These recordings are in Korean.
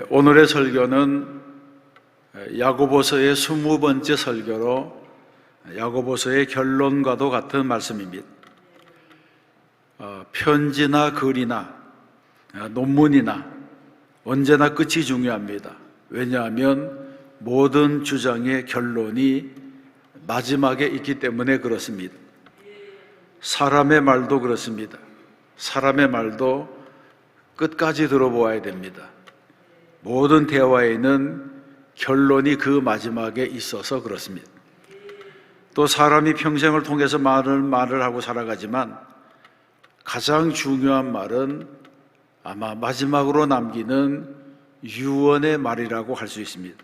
오늘의 설교는 야고보서의 20번째 설교로 야고보서의 결론과도 같은 말씀입니다. 편지나 글이나 논문이나 언제나 끝이 중요합니다. 왜냐하면 모든 주장의 결론이 마지막에 있기 때문에 그렇습니다. 사람의 말도 그렇습니다. 사람의 말도 끝까지 들어보아야 됩니다. 모든 대화에는 결론이 그 마지막에 있어서 그렇습니다. 또 사람이 평생을 통해서 많은 말을 하고 살아가지만 가장 중요한 말은 아마 마지막으로 남기는 유언의 말이라고 할 수 있습니다.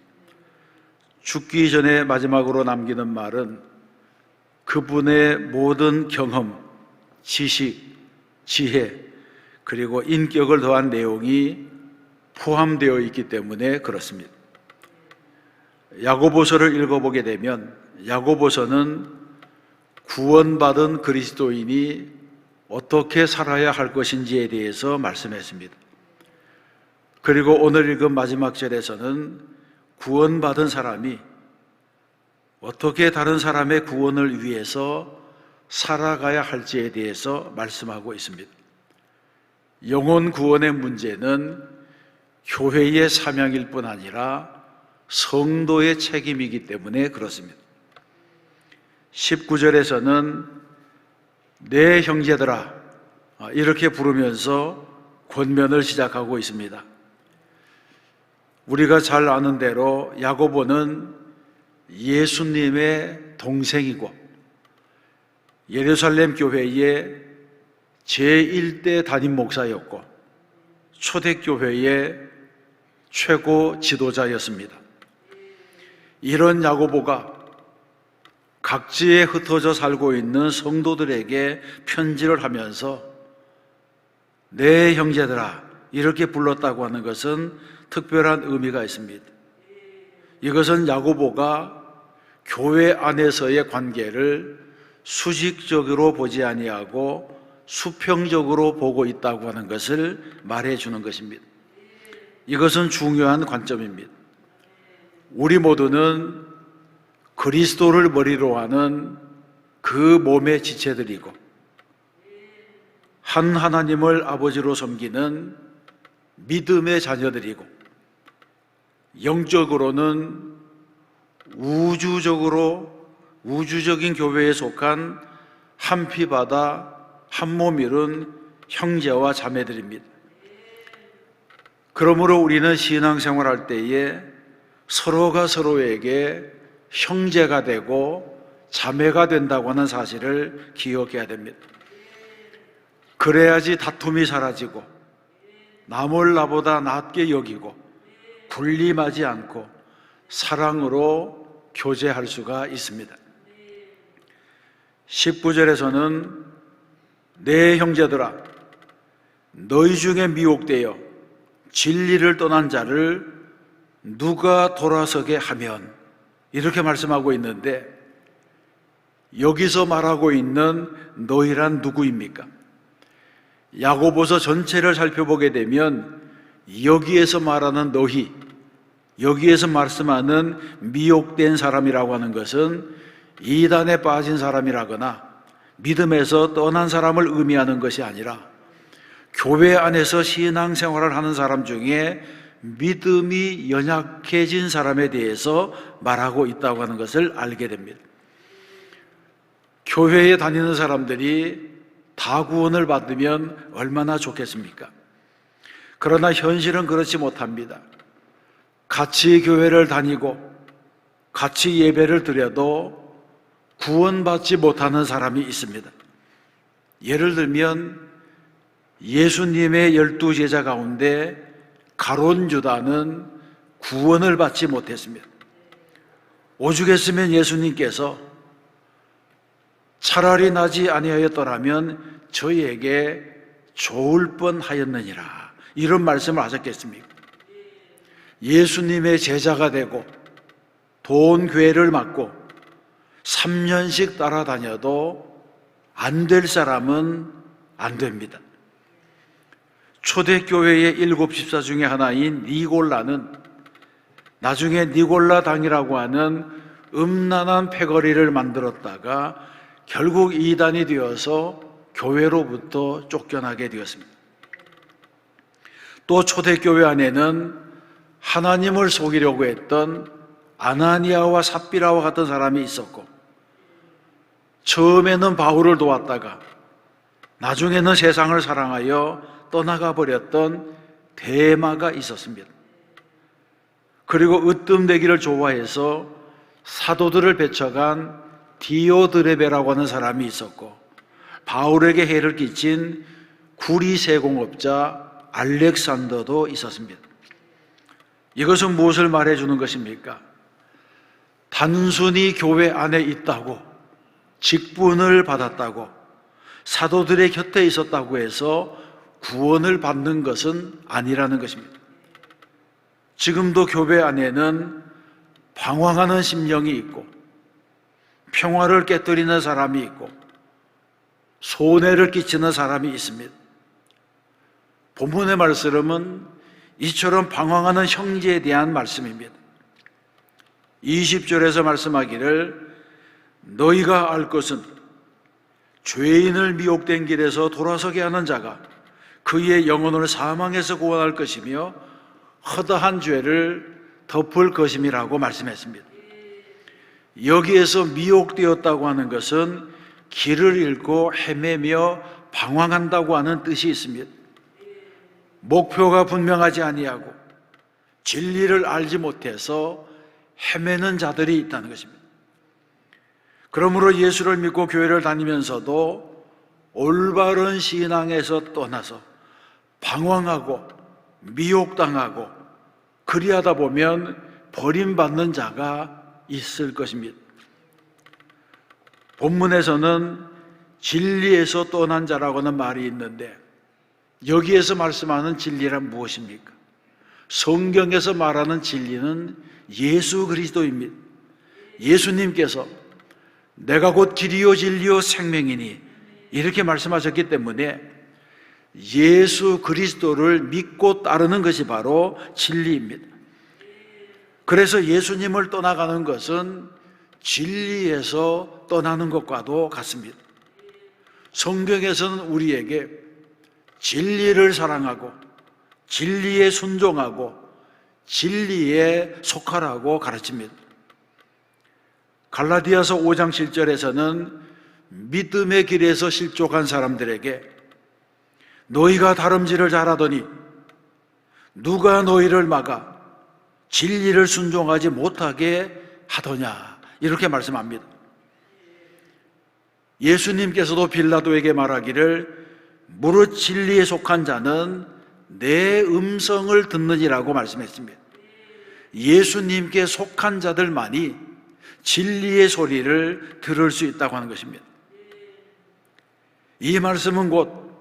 죽기 전에 마지막으로 남기는 말은 그분의 모든 경험, 지식, 지혜, 그리고 인격을 더한 내용이 포함되어 있기 때문에 그렇습니다. 야고보서를 읽어보게 되면 야고보서는 구원받은 그리스도인이 어떻게 살아야 할 것인지에 대해서 말씀했습니다. 그리고 오늘 읽은 마지막 절에서는 구원받은 사람이 어떻게 다른 사람의 구원을 위해서 살아가야 할지에 대해서 말씀하고 있습니다. 영혼 구원의 문제는 교회의 사명일 뿐 아니라 성도의 책임이기 때문에 그렇습니다. 19절에서는 내 형제들아 이렇게 부르면서 권면을 시작하고 있습니다. 우리가 잘 아는 대로 야고보는 예수님의 동생이고 예루살렘 교회의 제1대 담임 목사였고 초대교회의 최고 지도자였습니다. 이런 야고보가 각지에 흩어져 살고 있는 성도들에게 편지를 하면서 내 형제들아 이렇게 불렀다고 하는 것은 특별한 의미가 있습니다. 이것은 야고보가 교회 안에서의 관계를 수직적으로 보지 아니하고 수평적으로 보고 있다고 하는 것을 말해주는 것입니다. 이것은 중요한 관점입니다. 우리 모두는 그리스도를 머리로 하는 그 몸의 지체들이고 한 하나님을 아버지로 섬기는 믿음의 자녀들이고 영적으로는 우주적인 교회에 속한 한 피 바다 한 몸 이룬 형제와 자매들입니다. 그러므로 우리는 신앙생활할 때에 서로가 서로에게 형제가 되고 자매가 된다고 하는 사실을 기억해야 됩니다. 그래야지 다툼이 사라지고 남을 나보다 낫게 여기고 군림하지 않고 사랑으로 교제할 수가 있습니다. 19절에서는 내 형제들아 너희 중에 미혹되어 진리를 떠난 자를 누가 돌아서게 하면 이렇게 말씀하고 있는데 여기서 말하고 있는 너희란 누구입니까? 야고보서 전체를 살펴보게 되면 여기에서 말하는 너희, 여기에서 말씀하는 미혹된 사람이라고 하는 것은 이단에 빠진 사람이라거나 믿음에서 떠난 사람을 의미하는 것이 아니라 교회 안에서 신앙생활을 하는 사람 중에 믿음이 연약해진 사람에 대해서 말하고 있다고 하는 것을 알게 됩니다. 교회에 다니는 사람들이 다 구원을 받으면 얼마나 좋겠습니까? 그러나 현실은 그렇지 못합니다. 같이 교회를 다니고 같이 예배를 드려도 구원받지 못하는 사람이 있습니다. 예를 들면 예수님의 12제자 가운데 가룟 유다는 구원을 받지 못했습니다. 오죽했으면 예수님께서 차라리 나지 아니하였더라면 저희에게 좋을 뻔하였느니라 이런 말씀을 하셨겠습니까? 예수님의 제자가 되고 돈 괴를 맡고 3년씩 따라다녀도 안 될 사람은 안 됩니다. 초대교회의 7 집사 중에 하나인 니골라는 나중에 니골라당이라고 하는 음란한 패거리를 만들었다가 결국 이단이 되어서 교회로부터 쫓겨나게 되었습니다. 또 초대교회 안에는 하나님을 속이려고 했던 아나니아와 삽비라와 같은 사람이 있었고, 처음에는 바울을 도왔다가 나중에는 세상을 사랑하여 떠나가 버렸던 데마가 있었습니다. 그리고 으뜸되기를 좋아해서 사도들을 배척한 디오드레베라고 하는 사람이 있었고, 바울에게 해를 끼친 구리세공업자 알렉산더도 있었습니다. 이것은 무엇을 말해주는 것입니까? 단순히 교회 안에 있다고, 직분을 받았다고, 사도들의 곁에 있었다고 해서 구원을 받는 것은 아니라는 것입니다. 지금도 교회 안에는 방황하는 심령이 있고, 평화를 깨뜨리는 사람이 있고, 손해를 끼치는 사람이 있습니다. 본문의 말씀은 이처럼 방황하는 형제에 대한 말씀입니다. 20절에서 말씀하기를 너희가 알 것은 죄인을 미혹된 길에서 돌아서게 하는 자가 그의 영혼을 사망에서 구원할 것이며 허다한 죄를 덮을 것임이라고 말씀했습니다. 여기에서 미혹되었다고 하는 것은 길을 잃고 헤매며 방황한다고 하는 뜻이 있습니다. 목표가 분명하지 아니하고 진리를 알지 못해서 헤매는 자들이 있다는 것입니다. 그러므로 예수를 믿고 교회를 다니면서도 올바른 신앙에서 떠나서 방황하고 미혹당하고 그리하다 보면 버림받는 자가 있을 것입니다. 본문에서는 진리에서 떠난 자라고 하는 말이 있는데, 여기에서 말씀하는 진리란 무엇입니까? 성경에서 말하는 진리는 예수 그리스도입니다. 예수님께서 내가 곧 길이요 진리요 생명이니 이렇게 말씀하셨기 때문에 예수 그리스도를 믿고 따르는 것이 바로 진리입니다. 그래서 예수님을 떠나가는 것은 진리에서 떠나는 것과도 같습니다. 성경에서는 우리에게 진리를 사랑하고 진리에 순종하고 진리에 속하라고 가르칩니다. 갈라디아서 5장 7절에서는 믿음의 길에서 실족한 사람들에게 너희가 다름질을 잘하더니 누가 너희를 막아 진리를 순종하지 못하게 하더냐, 이렇게 말씀합니다. 예수님께서도 빌라도에게 말하기를 무릇 진리에 속한 자는 내 음성을 듣느니라고 말씀했습니다. 예수님께 속한 자들만이 진리의 소리를 들을 수 있다고 하는 것입니다. 이 말씀은 곧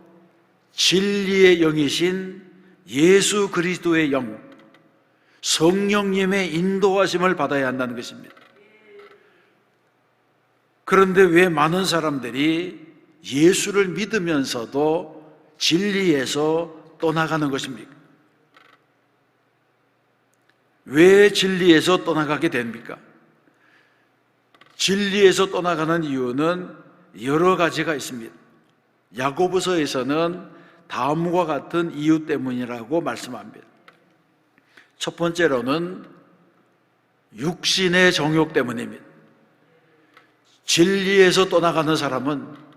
진리의 영이신 예수 그리스도의 영, 성령님의 인도하심을 받아야 한다는 것입니다. 그런데 왜 많은 사람들이 예수를 믿으면서도 진리에서 떠나가는 것입니까? 왜 진리에서 떠나가게 됩니까? 진리에서 떠나가는 이유는 여러 가지가 있습니다. 야고보서에서는 다음과 같은 이유 때문이라고 말씀합니다. 첫 번째로는 육신의 정욕 때문입니다. 진리에서 떠나가는 사람은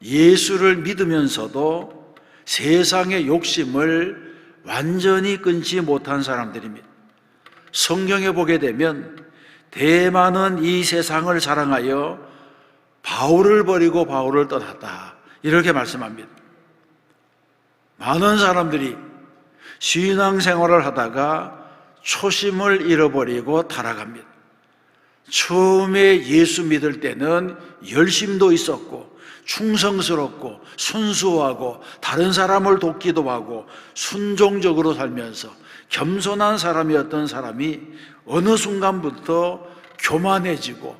예수를 믿으면서도 세상의 욕심을 완전히 끊지 못한 사람들입니다. 성경에 보게 되면 대만은 이 세상을 사랑하여 바울을 버리고 바울을 떠났다, 이렇게 말씀합니다. 많은 사람들이 신앙생활을 하다가 초심을 잃어버리고 타락합니다. 처음에 예수 믿을 때는 열심도 있었고 충성스럽고 순수하고 다른 사람을 돕기도 하고 순종적으로 살면서 겸손한 사람이었던 사람이 어느 순간부터 교만해지고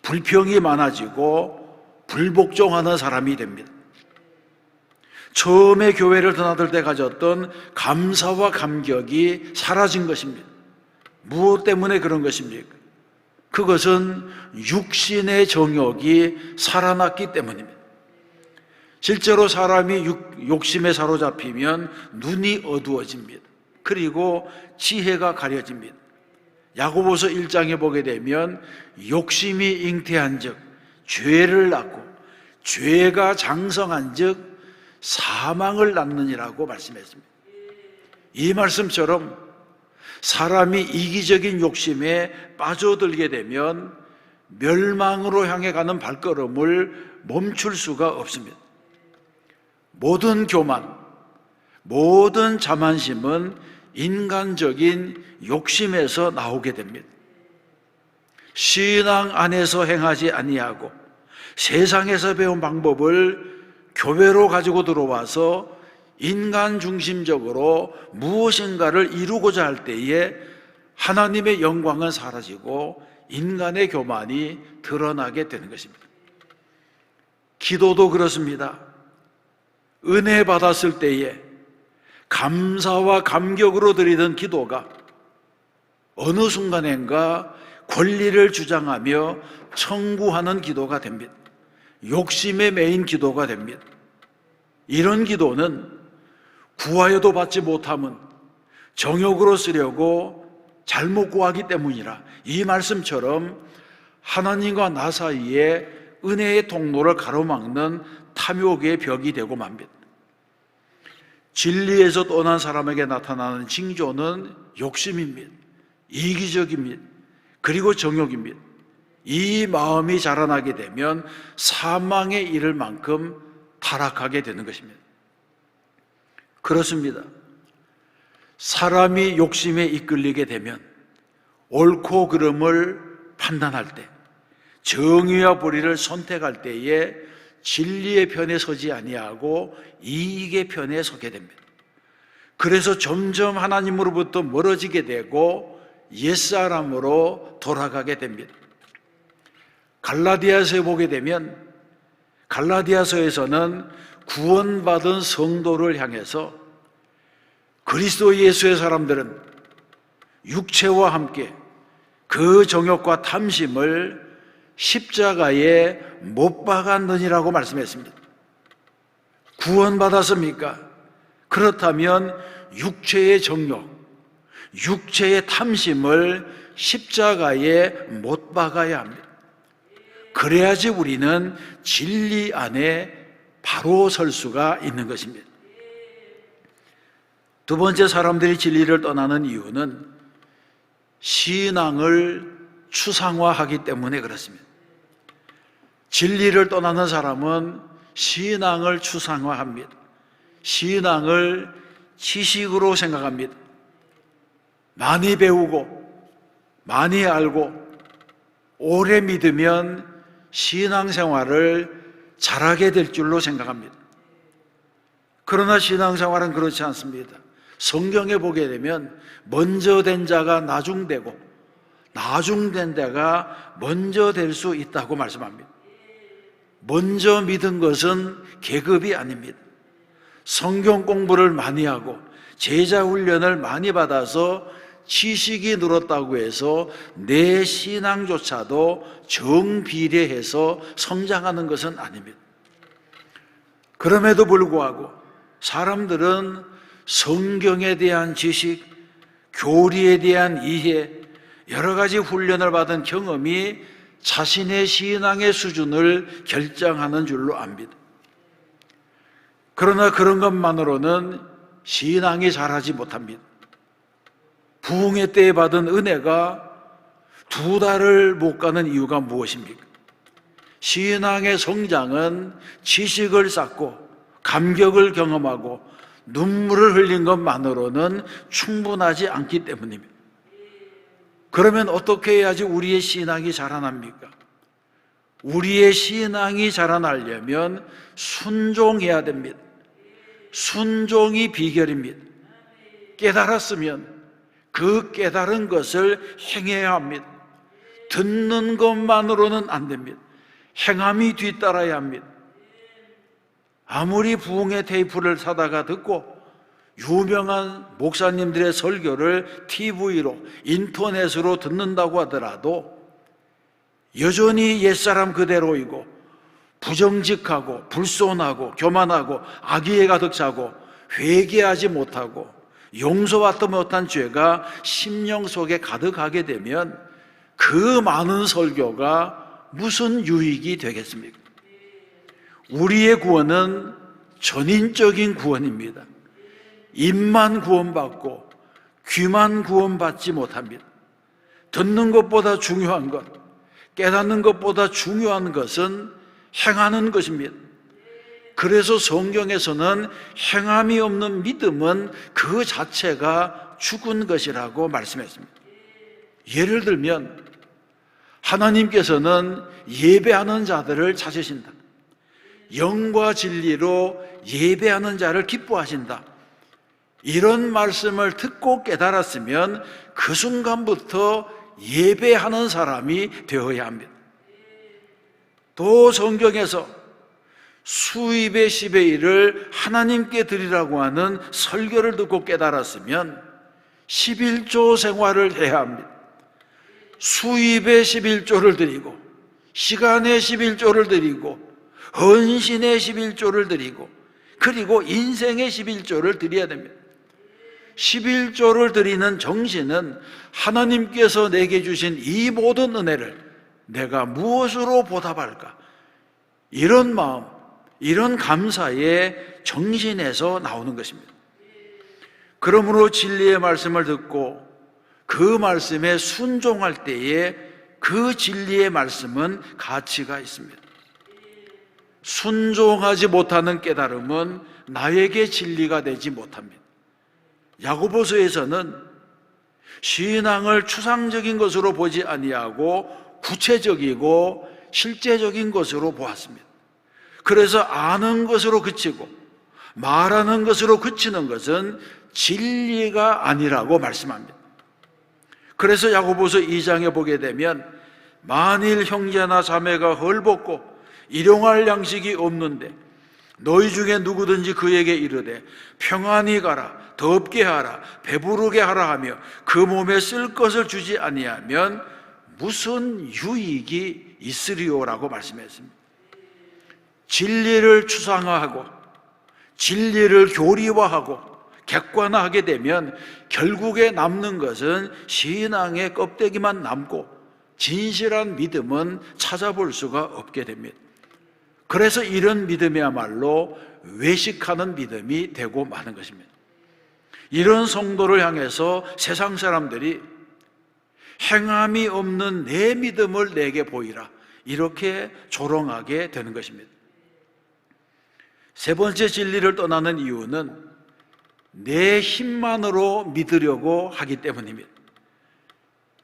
불평이 많아지고 불복종하는 사람이 됩니다. 처음에 교회를 드나들 때 가졌던 감사와 감격이 사라진 것입니다. 무엇 때문에 그런 것입니까? 그것은 육신의 정욕이 살아났기 때문입니다. 실제로 사람이 욕심에 사로잡히면 눈이 어두워집니다. 그리고 지혜가 가려집니다. 야고보서 1장에 보게 되면 욕심이 잉태한 즉 죄를 낳고 죄가 장성한 즉 사망을 낳느니라고 말씀했습니다. 이 말씀처럼 사람이 이기적인 욕심에 빠져들게 되면 멸망으로 향해 가는 발걸음을 멈출 수가 없습니다. 모든 교만, 모든 자만심은 인간적인 욕심에서 나오게 됩니다. 신앙 안에서 행하지 아니하고 세상에서 배운 방법을 교회로 가지고 들어와서 인간 중심적으로 무엇인가를 이루고자 할 때에 하나님의 영광은 사라지고 인간의 교만이 드러나게 되는 것입니다. 기도도 그렇습니다. 은혜 받았을 때에 감사와 감격으로 드리던 기도가 어느 순간인가 권리를 주장하며 청구하는 기도가 됩니다. 욕심에 매인 기도가 됩니다. 이런 기도는 구하여도 받지 못함은 정욕으로 쓰려고 잘못 구하기 때문이라, 이 말씀처럼 하나님과 나 사이에 은혜의 통로를 가로막는 탐욕의 벽이 되고 맙니다. 진리에서 떠난 사람에게 나타나는 징조는 욕심입니다. 이기적입니다. 그리고 정욕입니다. 이 마음이 자라나게 되면 사망에 이를 만큼 타락하게 되는 것입니다. 그렇습니다. 사람이 욕심에 이끌리게 되면 옳고 그름을 판단할 때, 정의와 불의를 선택할 때에 진리의 편에 서지 아니하고 이익의 편에 서게 됩니다. 그래서 점점 하나님으로부터 멀어지게 되고 옛사람으로 돌아가게 됩니다. 갈라디아서에 보게 되면 갈라디아서에서는 구원받은 성도를 향해서 그리스도 예수의 사람들은 육체와 함께 그 정욕과 탐심을 십자가에 못 박았느니라고 말씀했습니다. 구원받았습니까? 그렇다면 육체의 정욕, 육체의 탐심을 십자가에 못 박아야 합니다. 그래야지 우리는 진리 안에 바로 설 수가 있는 것입니다. 두 번째, 사람들이 진리를 떠나는 이유는 신앙을 추상화하기 때문에 그렇습니다. 진리를 떠나는 사람은 신앙을 추상화합니다. 신앙을 지식으로 생각합니다. 많이 배우고 많이 알고 오래 믿으면 신앙생활을 잘하게 될 줄로 생각합니다. 그러나 신앙생활은 그렇지 않습니다. 성경에 보게 되면 먼저 된 자가 나중되고 나중된 자가 먼저 될 수 있다고 말씀합니다. 먼저 믿은 것은 계급이 아닙니다. 성경 공부를 많이 하고 제자 훈련을 많이 받아서 지식이 늘었다고 해서 내 신앙조차도 정비례해서 성장하는 것은 아닙니다. 그럼에도 불구하고 사람들은 성경에 대한 지식, 교리에 대한 이해, 여러 가지 훈련을 받은 경험이 자신의 신앙의 수준을 결정하는 줄로 압니다. 그러나 그런 것만으로는 신앙이 자라지 못합니다. 부흥회 때에 받은 은혜가 2달을 못 가는 이유가 무엇입니까? 신앙의 성장은 지식을 쌓고 감격을 경험하고 눈물을 흘린 것만으로는 충분하지 않기 때문입니다. 그러면 어떻게 해야지 우리의 신앙이 자라납니까? 우리의 신앙이 자라나려면 순종해야 됩니다. 순종이 비결입니다. 깨달았으면 그 깨달은 것을 행해야 합니다. 듣는 것만으로는 안 됩니다. 행함이 뒤따라야 합니다. 아무리 부흥의 테이프를 사다가 듣고 유명한 목사님들의 설교를 TV로, 인터넷으로 듣는다고 하더라도 여전히 옛사람 그대로이고 부정직하고 불손하고 교만하고 악의에 가득 차고 회개하지 못하고 용서받지 못한 죄가 심령 속에 가득하게 되면 그 많은 설교가 무슨 유익이 되겠습니까? 우리의 구원은 전인적인 구원입니다. 입만 구원받고 귀만 구원받지 못합니다. 듣는 것보다 중요한 것, 깨닫는 것보다 중요한 것은 행하는 것입니다. 그래서 성경에서는 행함이 없는 믿음은 그 자체가 죽은 것이라고 말씀했습니다. 예를 들면 하나님께서는 예배하는 자들을 찾으신다. 영과 진리로 예배하는 자를 기뻐하신다. 이런 말씀을 듣고 깨달았으면 그 순간부터 예배하는 사람이 되어야 합니다. 또 성경에서 수입의 10의 1을 하나님께 드리라고 하는 설교를 듣고 깨달았으면 11조 생활을 해야 합니다. 수입의 11조를 드리고 시간의 11조를 드리고 헌신의 11조를 드리고 그리고 인생의 11조를 드려야 됩니다. 11조를 드리는 정신은 하나님께서 내게 주신 이 모든 은혜를 내가 무엇으로 보답할까? 이런 마음, 이런 감사의 정신에서 나오는 것입니다. 그러므로 진리의 말씀을 듣고 그 말씀에 순종할 때에 그 진리의 말씀은 가치가 있습니다. 순종하지 못하는 깨달음은 나에게 진리가 되지 못합니다. 야고보서에서는 신앙을 추상적인 것으로 보지 아니하고 구체적이고 실제적인 것으로 보았습니다. 그래서 아는 것으로 그치고 말하는 것으로 그치는 것은 진리가 아니라고 말씀합니다. 그래서 야고보서 2장에 보게 되면 만일 형제나 자매가 헐벗고 일용할 양식이 없는데 너희 중에 누구든지 그에게 이르되 평안히 가라, 덥게 하라, 배부르게 하라 하며 그 몸에 쓸 것을 주지 아니하면 무슨 유익이 있으리오라고 말씀했습니다. 진리를 추상화하고 진리를 교리화하고 객관화하게 되면 결국에 남는 것은 신앙의 껍데기만 남고 진실한 믿음은 찾아볼 수가 없게 됩니다. 그래서 이런 믿음이야말로 외식하는 믿음이 되고 마는 것입니다. 이런 성도를 향해서 세상 사람들이 행함이 없는 내 믿음을 내게 보이라 이렇게 조롱하게 되는 것입니다. 세 번째 진리를 떠나는 이유는 내 힘만으로 믿으려고 하기 때문입니다.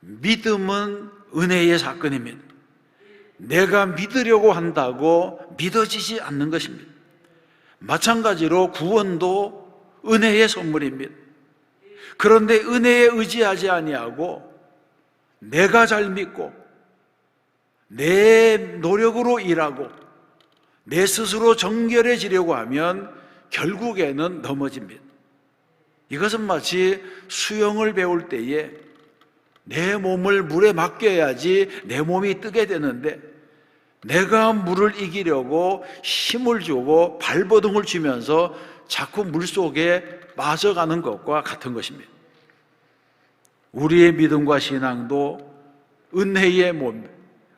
믿음은 은혜의 사건입니다. 내가 믿으려고 한다고 믿어지지 않는 것입니다. 마찬가지로 구원도 은혜의 선물입니다. 그런데 은혜에 의지하지 아니하고 내가 잘 믿고 내 노력으로 일하고 내 스스로 정결해지려고 하면 결국에는 넘어집니다. 이것은 마치 수영을 배울 때에 내 몸을 물에 맡겨야지 내 몸이 뜨게 되는데 내가 물을 이기려고 힘을 주고 발버둥을 치면서 자꾸 물속에 빠져가는 것과 같은 것입니다. 우리의 믿음과 신앙도 은혜의 몸,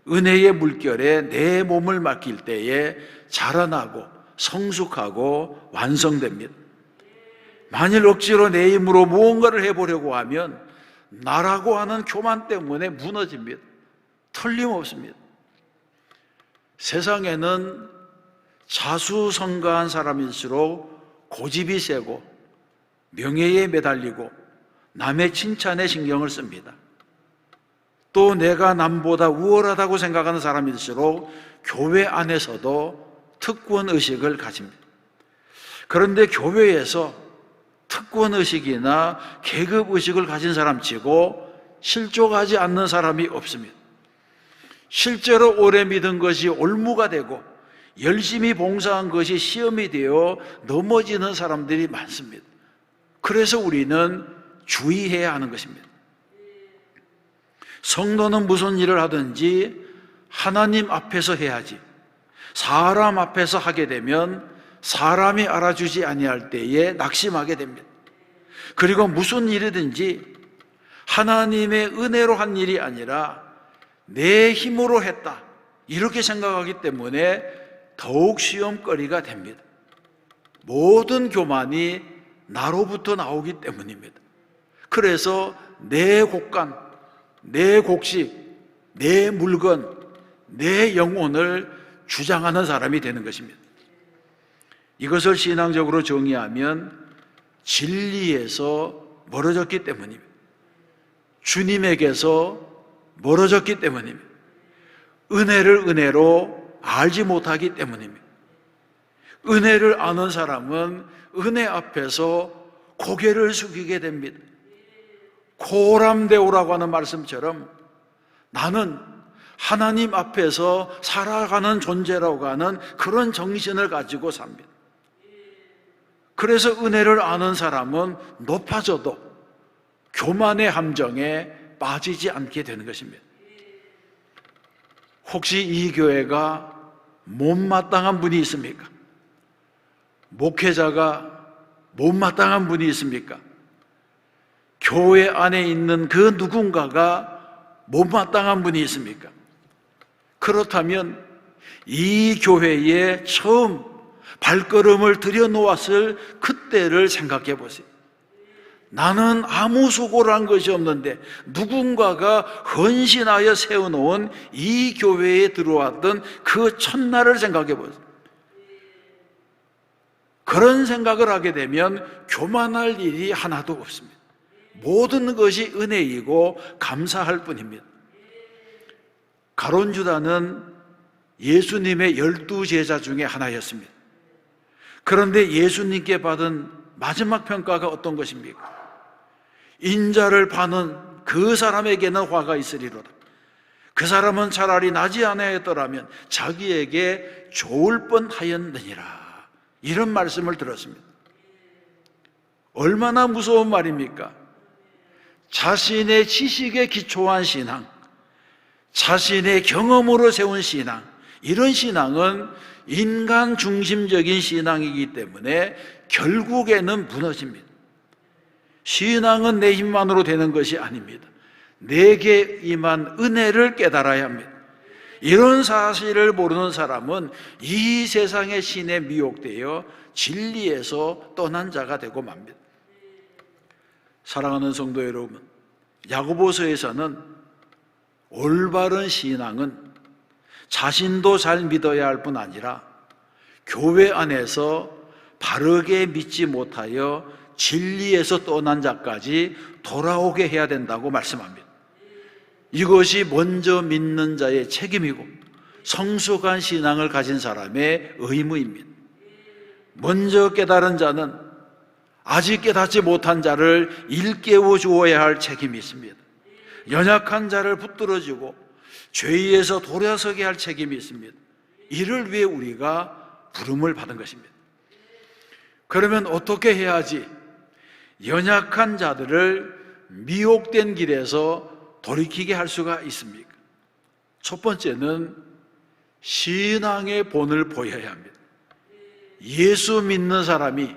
은혜의 물결에 내 몸을 맡길 때에 자라나고 성숙하고 완성됩니다. 만일 억지로 내 힘으로 무언가를 해보려고 하면 나라고 하는 교만 때문에 무너집니다. 틀림없습니다. 세상에는 자수성가한 사람일수록 고집이 세고 명예에 매달리고 남의 칭찬에 신경을 씁니다. 또 내가 남보다 우월하다고 생각하는 사람일수록 교회 안에서도 특권의식을 가집니다. 그런데 교회에서 특권의식이나 계급의식을 가진 사람치고 실족하지 않는 사람이 없습니다. 실제로 오래 믿은 것이 올무가 되고 열심히 봉사한 것이 시험이 되어 넘어지는 사람들이 많습니다. 그래서 우리는 주의해야 하는 것입니다. 성도는 무슨 일을 하든지 하나님 앞에서 해야지, 사람 앞에서 하게 되면 사람이 알아주지 아니할 때에 낙심하게 됩니다. 그리고 무슨 일이든지 하나님의 은혜로 한 일이 아니라 내 힘으로 했다, 이렇게 생각하기 때문에 더욱 시험거리가 됩니다. 모든 교만이 나로부터 나오기 때문입니다. 그래서 내 곡간, 내 곡식, 내 물건, 내 영혼을 주장하는 사람이 되는 것입니다. 이것을 신앙적으로 정의하면 진리에서 멀어졌기 때문입니다. 주님에게서 멀어졌기 때문입니다. 은혜를 은혜로 알지 못하기 때문입니다. 은혜를 아는 사람은 은혜 앞에서 고개를 숙이게 됩니다. 코람데오라고 하는 말씀처럼 나는 하나님 앞에서 살아가는 존재라고 하는 그런 정신을 가지고 삽니다. 그래서 은혜를 아는 사람은 높아져도 교만의 함정에 빠지지 않게 되는 것입니다. 혹시 이 교회가 못마땅한 분이 있습니까? 목회자가 못마땅한 분이 있습니까? 교회 안에 있는 그 누군가가 못마땅한 분이 있습니까? 그렇다면 이 교회에 처음 발걸음을 들여놓았을 그때를 생각해 보세요. 나는 아무 수고를 한 것이 없는데 누군가가 헌신하여 세워놓은 이 교회에 들어왔던 그 첫날을 생각해 보세요. 그런 생각을 하게 되면 교만할 일이 하나도 없습니다. 모든 것이 은혜이고 감사할 뿐입니다. 가룟 유다는 예수님의 12제자 중에 하나였습니다. 그런데 예수님께 받은 마지막 평가가 어떤 것입니까? 인자를 파는 그 사람에게는 화가 있으리로다. 그 사람은 차라리 나지 아니하였더라면 자기에게 좋을 뻔하였느니라. 이런 말씀을 들었습니다. 얼마나 무서운 말입니까? 자신의 지식에 기초한 신앙, 자신의 경험으로 세운 신앙, 이런 신앙은 인간 중심적인 신앙이기 때문에 결국에는 무너집니다. 신앙은 내 힘만으로 되는 것이 아닙니다. 내게 임한 은혜를 깨달아야 합니다. 이런 사실을 모르는 사람은 이 세상의 신에 미혹되어 진리에서 떠난 자가 되고 맙니다. 사랑하는 성도 여러분, 야고보서에서는 올바른 신앙은 자신도 잘 믿어야 할 뿐 아니라 교회 안에서 바르게 믿지 못하여 진리에서 떠난 자까지 돌아오게 해야 된다고 말씀합니다. 이것이 먼저 믿는 자의 책임이고 성숙한 신앙을 가진 사람의 의무입니다. 먼저 깨달은 자는 아직 깨닫지 못한 자를 일깨워 주어야 할 책임이 있습니다. 연약한 자를 붙들어주고 죄에서 돌아서게 할 책임이 있습니다. 이를 위해 우리가 부름을 받은 것입니다. 그러면 어떻게 해야지 연약한 자들을 미혹된 길에서 돌이키게 할 수가 있습니까? 첫 번째는 신앙의 본을 보여야 합니다. 예수 믿는 사람이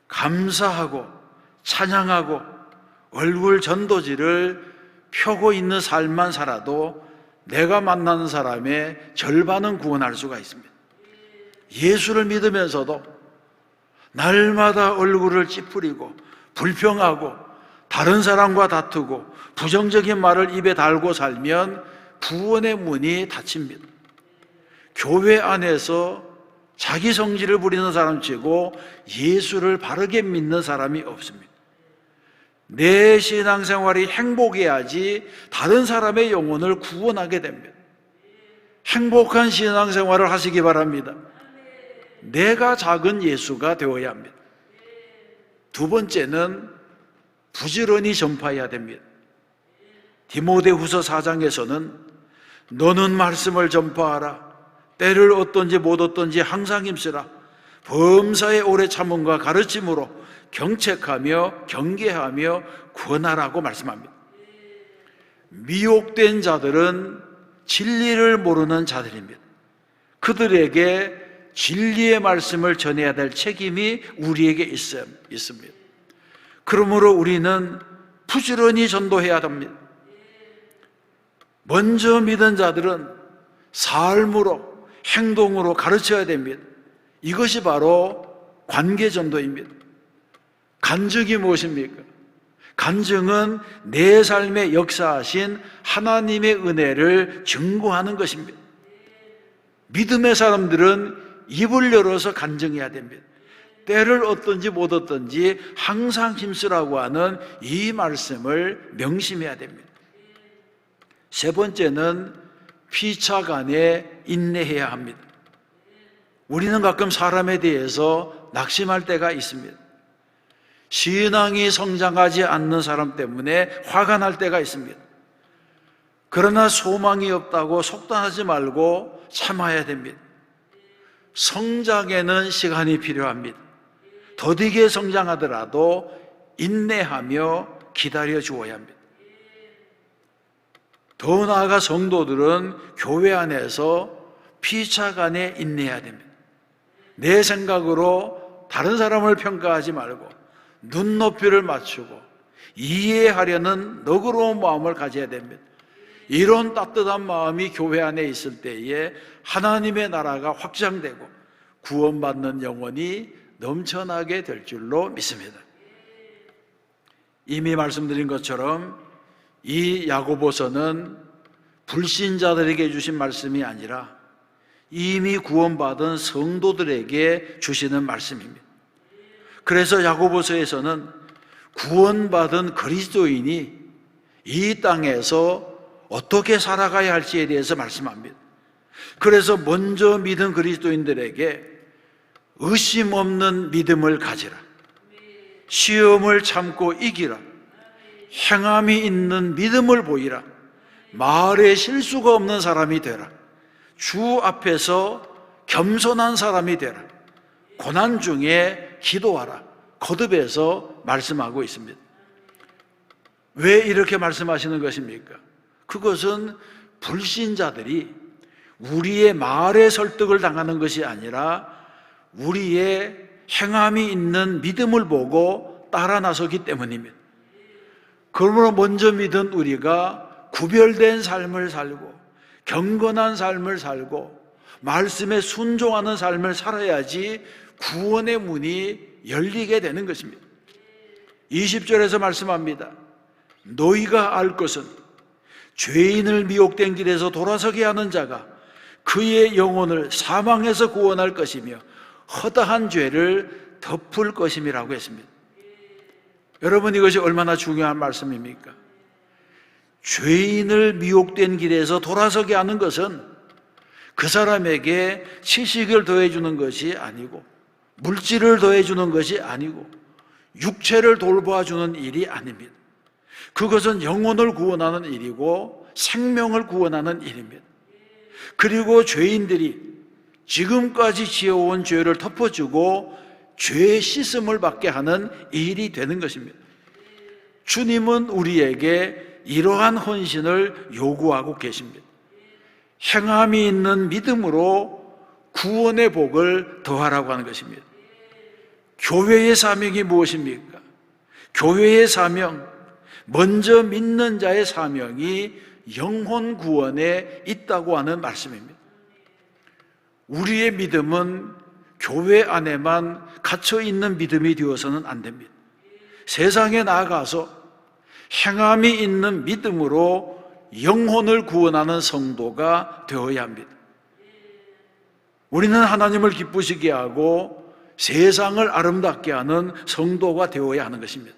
감사하고 찬양하고 얼굴 전도지를 펴고 있는 삶만 살아도 내가 만나는 사람의 절반은 구원할 수가 있습니다. 예수를 믿으면서도 날마다 얼굴을 찌푸리고 불평하고 다른 사람과 다투고 부정적인 말을 입에 달고 살면 구원의 문이 닫힙니다. 교회 안에서 자기 성질을 부리는 사람치고 예수를 바르게 믿는 사람이 없습니다. 내 신앙생활이 행복해야지 다른 사람의 영혼을 구원하게 됩니다. 행복한 신앙생활을 하시기 바랍니다. 내가 작은 예수가 되어야 합니다. 두 번째는 부지런히 전파해야 됩니다. 디모데후서 4장에서는 너는 말씀을 전파하라, 때를 얻든지 못 얻든지 항상 힘쓰라. 범사에 오래 참음과 가르침으로 경책하며 경계하며 권하라고 말씀합니다. 미혹된 자들은 진리를 모르는 자들입니다. 그들에게 진리의 말씀을 전해야 될 책임이 우리에게 있습니다. 그러므로 우리는 부지런히 전도해야 합니다. 먼저 믿은 자들은 삶으로, 행동으로 가르쳐야 됩니다. 이것이 바로 관계전도입니다. 간증이 무엇입니까? 간증은 내 삶에 역사하신 하나님의 은혜를 증거하는 것입니다. 믿음의 사람들은 입을 열어서 간증해야 됩니다. 때를 얻든지 못 얻든지 항상 힘쓰라고 하는 이 말씀을 명심해야 됩니다. 세 번째는 피차간에 인내해야 합니다. 우리는 가끔 사람에 대해서 낙심할 때가 있습니다. 신앙이 성장하지 않는 사람 때문에 화가 날 때가 있습니다. 그러나 소망이 없다고 속단하지 말고 참아야 됩니다. 성장에는 시간이 필요합니다. 더디게 성장하더라도 인내하며 기다려 주어야 합니다. 더 나아가 성도들은 교회 안에서 피차간에 인내해야 됩니다. 내 생각으로 다른 사람을 평가하지 말고 눈높이를 맞추고 이해하려는 너그러운 마음을 가져야 됩니다. 이런 따뜻한 마음이 교회 안에 있을 때에 하나님의 나라가 확장되고 구원받는 영혼이 넘쳐나게 될 줄로 믿습니다. 이미 말씀드린 것처럼 이 야고보서는 불신자들에게 주신 말씀이 아니라 이미 구원받은 성도들에게 주시는 말씀입니다. 그래서 야고보서에서는 구원받은 그리스도인이 이 땅에서 어떻게 살아가야 할지에 대해서 말씀합니다. 그래서 먼저 믿은 그리스도인들에게 의심 없는 믿음을 가지라, 시험을 참고 이기라, 행함이 있는 믿음을 보이라, 말에 실수가 없는 사람이 되라, 주 앞에서 겸손한 사람이 되라, 고난 중에 기도하라, 거듭해서 말씀하고 있습니다. 왜 이렇게 말씀하시는 것입니까? 그것은 불신자들이 우리의 말에 설득을 당하는 것이 아니라 우리의 행함이 있는 믿음을 보고 따라 나서기 때문입니다. 그러므로 먼저 믿은 우리가 구별된 삶을 살고 경건한 삶을 살고 말씀에 순종하는 삶을 살아야지 구원의 문이 열리게 되는 것입니다. 20절에서 말씀합니다. 너희가 알 것은 죄인을 미혹된 길에서 돌아서게 하는 자가 그의 영혼을 사망에서 구원할 것이며 허다한 죄를 덮을 것임이라고 했습니다. 여러분, 이것이 얼마나 중요한 말씀입니까? 죄인을 미혹된 길에서 돌아서게 하는 것은 그 사람에게 지식을 더해주는 것이 아니고 물질을 더해주는 것이 아니고 육체를 돌봐주는 일이 아닙니다. 그것은 영혼을 구원하는 일이고 생명을 구원하는 일입니다. 그리고 죄인들이 지금까지 지어온 죄를 덮어주고 죄의 씻음을 받게 하는 일이 되는 것입니다. 주님은 우리에게 이러한 헌신을 요구하고 계십니다. 행함이 있는 믿음으로 구원의 복을 더하라고 하는 것입니다. 교회의 사명이 무엇입니까? 교회의 사명, 먼저 믿는 자의 사명이 영혼 구원에 있다고 하는 말씀입니다. 우리의 믿음은 교회 안에만 갇혀 있는 믿음이 되어서는 안 됩니다. 세상에 나아가서 행함이 있는 믿음으로 영혼을 구원하는 성도가 되어야 합니다. 우리는 하나님을 기쁘시게 하고 세상을 아름답게 하는 성도가 되어야 하는 것입니다.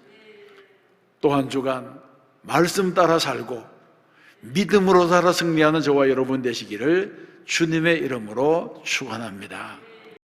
또 한 주간 말씀 따라 살고 믿음으로 살아 승리하는 저와 여러분 되시기를 주님의 이름으로 축원합니다.